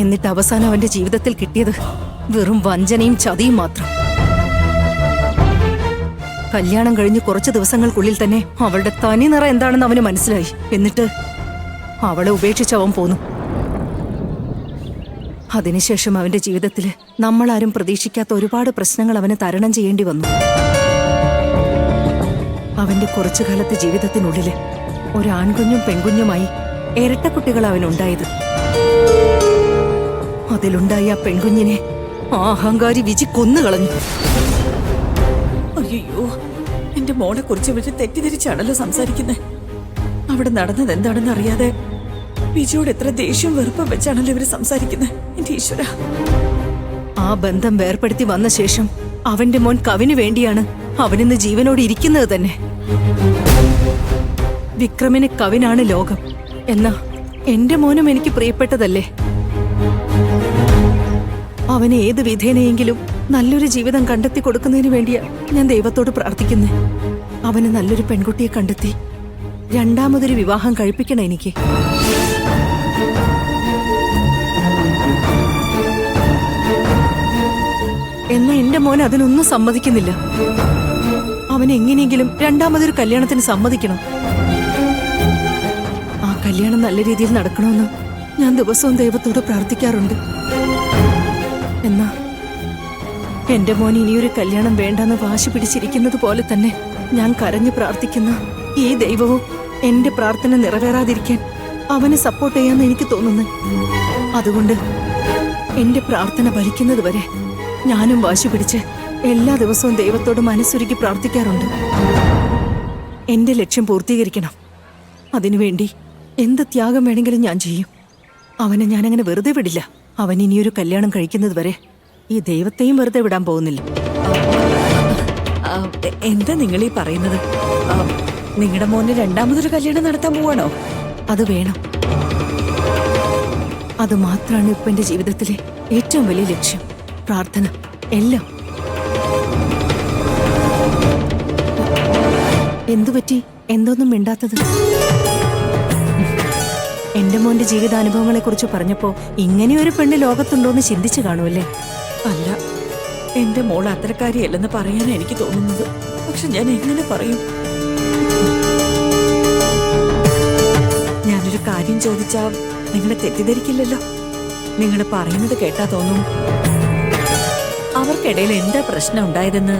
എന്നിട്ട് അവസാനം അവന്റെ ജീവിതത്തിൽ കിട്ടിയത് വെറും വഞ്ചനയും ചതിയും മാത്രം. കല്യാണം കഴിഞ്ഞ് കുറച്ചു ദിവസങ്ങൾക്കുള്ളിൽ തന്നെ അവളുടെ തനി നിറം എന്താണെന്ന് അവന് മനസ്സിലായി. എന്നിട്ട് അവളെ ഉപേക്ഷിച്ച് അവൻ പോന്നു. അതിനുശേഷം അവന്റെ ജീവിതത്തിൽ നമ്മളാരും പ്രതീക്ഷിക്കാത്ത ഒരുപാട് പ്രശ്നങ്ങൾ അവന് തരണം ചെയ്യേണ്ടി വന്നു. അവന്റെ കുറച്ചു കാലത്തെ ജീവിതത്തിനുള്ളില് ഒരു ആൺകുഞ്ഞും പെൺകുഞ്ഞുമായി ഇരട്ടക്കുട്ടികൾ അവനുണ്ടായത്. അതിലുണ്ടായ ആ പെൺകുഞ്ഞിനെ ആ അഹങ്കാരി വിജി കൊന്നുകളഞ്ഞു. അയ്യോ, എന്റെ മോളെ കുറിച്ച് ഇവര് തെറ്റിദ്ധരിച്ചാണല്ലോ സംസാരിക്കുന്നത്. അവിടെ നടന്നത് എന്താണെന്ന് അറിയാതെ വിജയോട് എത്ര ദേഷ്യവും വെറുപ്പും വെച്ചാണല്ലോ ഇവര് സംസാരിക്കുന്നത്. എന്റെ ഈശ്വര, ആ ബന്ധം വേർപ്പെടുത്തി വന്ന ശേഷം അവന്റെ മോൻ കവിന് വേണ്ടിയാണ് അവനിന്ന് ജീവനോട് ഇരിക്കുന്നത് തന്നെ. വിക്രമിന് കവിനാണ് ലോകം. എന്നാ എന്റെ മോനും എനിക്ക് പ്രിയപ്പെട്ടതല്ലേ. അവന് ഏത് വിധേനയെങ്കിലും നല്ലൊരു ജീവിതം കണ്ടെത്തി കൊടുക്കുന്നതിന് വേണ്ടിയാ ഞാൻ ദൈവത്തോട് പ്രാർത്ഥിക്കുന്നേ. അവന് നല്ലൊരു പെൺകുട്ടിയെ കണ്ടെത്തി രണ്ടാമതൊരു വിവാഹം കഴിപ്പിക്കണം എനിക്ക്. എന്നാ എന്റെ മോൻ അതിനൊന്നും സമ്മതിക്കുന്നില്ല. അവൻ എങ്ങനെയെങ്കിലും രണ്ടാമതൊരു കല്യാണത്തിന് സമ്മതിക്കണം. ആ കല്യാണം നല്ല രീതിയിൽ നടക്കണമെന്ന് ഞാൻ ദിവസവും ദൈവത്തോട് പ്രാർത്ഥിക്കാറുണ്ട്. എന്നാ എന്റെ മോൻ ഇനിയൊരു കല്യാണം വേണ്ടെന്ന് വാശി പിടിച്ചിരിക്കുന്നത് പോലെ തന്നെ ഞാൻ കരഞ്ഞു പ്രാർത്ഥിക്കുന്ന ഈ ദൈവവും എന്റെ പ്രാർത്ഥന നിറവേറാതിരിക്കാൻ അവനെ സപ്പോർട്ട് ചെയ്യാന്ന് എനിക്ക് തോന്നുന്നു. അതുകൊണ്ട് എന്റെ പ്രാർത്ഥന ഫലിക്കുന്നത് വരെ ഞാനും വാശി പിടിച്ച് എല്ലാ ദിവസവും ദൈവത്തോട് മനസ്സുരുക്കി പ്രാർത്ഥിക്കാറുണ്ട്. എന്റെ ലക്ഷ്യം പൂർത്തീകരിക്കണം. അതിനുവേണ്ടി എന്ത് ത്യാഗം വേണമെങ്കിലും ഞാൻ ചെയ്യും. അവനെ ഞാനങ്ങനെ വെറുതെ വിടില്ല. അവൻ ഇനിയൊരു കല്യാണം കഴിക്കുന്നത് വരെ ഈ ദൈവത്തെയും വെറുതെ വിടാൻ പോകുന്നില്ല. എന്താ നിങ്ങൾ ഈ പറയുന്നത്? നിങ്ങളുടെ മോന് രണ്ടാമതൊരു കല്യാണം നടത്താൻ പോവാണോ? അത് വേണം. അത് മാത്രമാണ് ഇപ്പൊ എന്റെ ജീവിതത്തിലെ ഏറ്റവും വലിയ ലക്ഷ്യം. പ്രാർത്ഥന, എല്ലാം. എന്തുപറ്റി? എന്തോന്നും മിണ്ടാത്തത്? എന്റെ മോന്റെ ജീവിതാനുഭവങ്ങളെ കുറിച്ച് പറഞ്ഞപ്പോ ഇങ്ങനെയൊരു പെണ്ണ് ലോകത്തുണ്ടോന്ന് ചിന്തിച്ചു കാണുമല്ലേ? അല്ല, എന്റെ മോൾ അത്തരക്കാരിയല്ലെന്ന് പറയാനാ എനിക്ക് തോന്നുന്നത്. പക്ഷെ ഞാൻ എങ്ങനെ പറയും? ഞാനൊരു കാര്യം ചോദിച്ചാ നിങ്ങളെ തെറ്റിദ്ധരിക്കില്ലല്ലോ. നിങ്ങൾ പറയുന്നത് കേട്ടാ തോന്നും അവർക്കിടയിൽ എന്താ പ്രശ്നം ഉണ്ടായതെന്ന്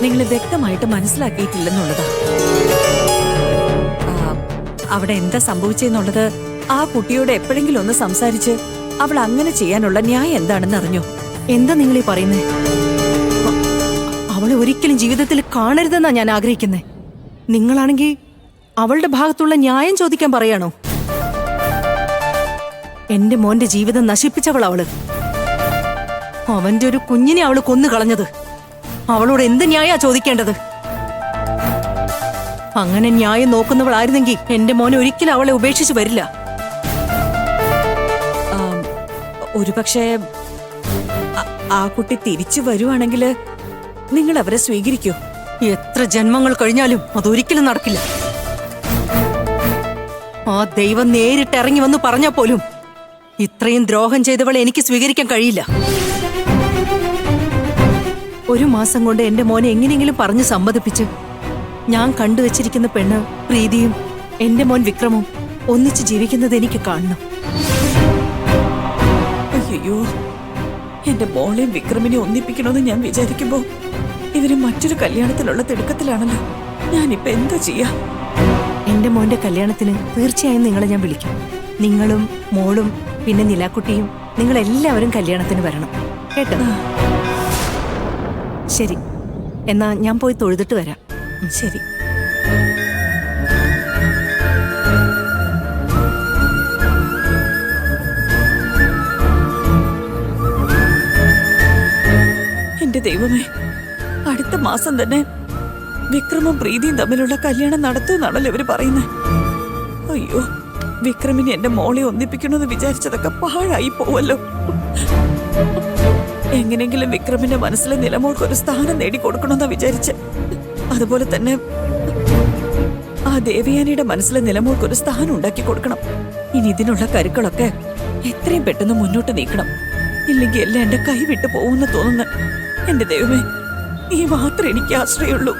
നിങ്ങൾ വ്യക്തമായിട്ട് മനസ്സിലാക്കിയിട്ടില്ലെന്നുള്ളതാ. അവിടെ എന്താ സംഭവിച്ചെന്നുള്ളത് ആ കുട്ടിയോട് എപ്പോഴെങ്കിലും ഒന്ന് സംസാരിച്ച് അവൾ അങ്ങനെ ചെയ്യാനുള്ള ന്യായം എന്താണെന്ന് അറിഞ്ഞോ? എന്താ നിങ്ങൾ ഈ പറയുന്നേ? അവളെ ഒരിക്കലും ജീവിതത്തിൽ കാണരുതെന്നാ ഞാൻ ആഗ്രഹിക്കുന്നേ. നിങ്ങളാണെങ്കിൽ അവളുടെ ഭാഗത്തുള്ള ന്യായം ചോദിക്കാൻ പറയാണോ? എന്റെ മോന്റെ ജീവിതം നശിപ്പിച്ചവൾ അവള്. അവന്റെ ഒരു കുഞ്ഞിനെ അവള് കൊന്നു കളഞ്ഞത്. അവളോട് എന്ത് ന്യായാ ചോദിക്കേണ്ടത്? അങ്ങനെ ന്യായം നോക്കുന്നവളായിരുന്നെങ്കിൽ എന്റെ മോനെ ഒരിക്കലും അവളെ ഉപേക്ഷിച്ച് വരില്ല. ഒരുപക്ഷെ ആ കുട്ടി തിരിച്ചു വരുവാണെങ്കിൽ നിങ്ങൾ അവരെ സ്വീകരിക്കൂ. എത്ര ജന്മങ്ങൾ കഴിഞ്ഞാലും അതൊരിക്കലും നടക്കില്ല. ആ ദൈവം നേരിട്ട് ഇറങ്ങി വന്ന് പറഞ്ഞാ പോലും ഇത്രയും ദ്രോഹം ചെയ്തവളെ എനിക്ക് സ്വീകരിക്കാൻ കഴിയില്ല. ഒരു മാസം കൊണ്ട് എന്റെ മോനെ എങ്ങനെയെങ്കിലും പറഞ്ഞ് സമ്മതിപ്പിച്ച് ഞാൻ കണ്ടുവച്ചിരിക്കുന്ന പെണ്ണ് പ്രീതിയും എന്റെ മോൻ വിക്രമും ഒന്നിച്ച് ജീവിക്കുന്നത് എനിക്ക് കാണണം. അയ്യോ, എന്റെ മോളെയും വിക്രമിനെ ഒന്നിപ്പിക്കണമെന്ന് ഞാൻ വിചാരിക്കുമ്പോ ഇവര് മറ്റൊരു കല്യാണത്തിനുള്ള തിടുക്കത്തിലാണല്ലോ. ഞാനിപ്പോ എന്താ ചെയ്യാ? എന്റെ മോന്റെ കല്യാണത്തിന് തീർച്ചയായും നിങ്ങളെ ഞാൻ വിളിക്കും. നിങ്ങളും മോളും പിന്നെ നിലാക്കുട്ടിയും നിങ്ങളെല്ലാവരും കല്യാണത്തിന് വരണം കേട്ടോ? ശരി, എന്നാ ഞാൻ പോയി തൊഴുതിട്ട് വരാം. ശരി. എന്റെ ദൈവമേ, അടുത്ത മാസം തന്നെ വിക്രമും പ്രീതിയും തമ്മിലുള്ള കല്യാണം നടത്തുമെന്നാണല്ലോ ഇവര് പറയുന്നത്. അയ്യോ, വിക്രമിനെ എന്റെ മോളെ ഒന്നിപ്പിക്കണമെന്ന് വിചാരിച്ചതൊക്കെ പാഴായി പോവല്ലോ. എങ്ങനെങ്കിലും വിക്രമിന്റെ മനസ്സിലെ നിലമോൾക്ക് ഒരു സ്ഥാനം നേടിക്കൊടുക്കണമെന്നാ വിചാരിച്ച്. അതുപോലെ തന്നെ ആ ദേവയാനിയുടെ മനസ്സിലെ നിലമോൾക്ക് ഒരു സ്ഥാനം ഉണ്ടാക്കി കൊടുക്കണം. ഇനി ഇതിനുള്ള കരുക്കളൊക്കെ എത്രയും പെട്ടെന്ന് മുന്നോട്ട് നീക്കണം. ഇല്ലെങ്കിൽ എല്ലാം എന്റെ കൈ വിട്ടു പോകുമെന്ന് തോന്നുന്നു. എന്റെ ദൈവമേ, നീ മാത്രമേ എനിക്ക് ആശ്രയമുള്ളൂ.